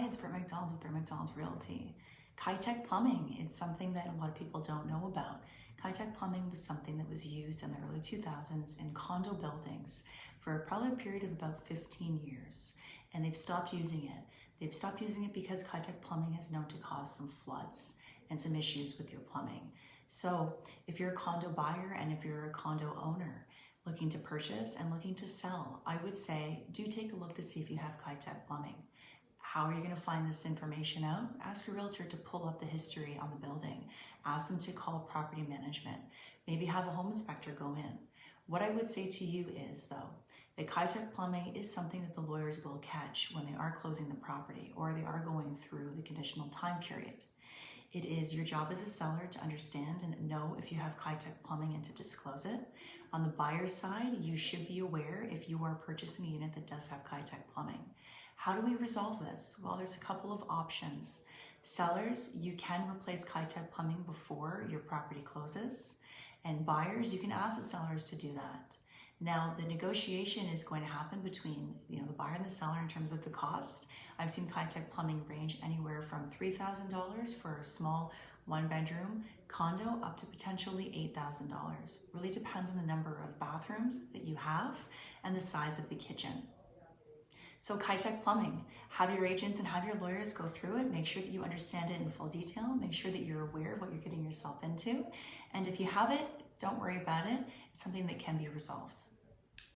it's Britt McDonald with Britt McDonald Realty. Kitec plumbing, it's something that a lot of people don't know about. Kitec plumbing was something that was used in the early 2000s in condo buildings for probably a period of about 15 years, and they've stopped using it. They've stopped using it because Kitec plumbing has known to cause some floods and some issues with your plumbing. So if you're a condo buyer and if you're a condo owner looking to purchase and looking to sell, I would say do take a look to see if you have Kitec plumbing. How are you going to find this information out? Ask your realtor to pull up the history on the building. Ask them to call property management. Maybe have a home inspector go in. What I would say to you is, though, that Kitec plumbing is something that the lawyers will catch when they are closing the property or they are going through the conditional time period. It is your job as a seller to understand and know if you have Kitec plumbing and to disclose it. On the buyer's side, you should be aware if you are purchasing a unit that does have Kitec plumbing. How do we resolve this? Well, there's a couple of options. Sellers, you can replace Kitec plumbing before your property closes. And buyers, you can ask the sellers to do that. Now, the negotiation is going to happen between the buyer and the seller in terms of the cost. I've seen Kitec plumbing range anywhere from $3,000 for a small one-bedroom condo up to potentially $8,000. Really depends on the number of bathrooms that you have and the size of the kitchen. So Kitec plumbing, have your agents and have your lawyers go through it. Make sure that you understand it in full detail. Make sure that you're aware of what you're getting yourself into. And if you have it, don't worry about it. It's something that can be resolved.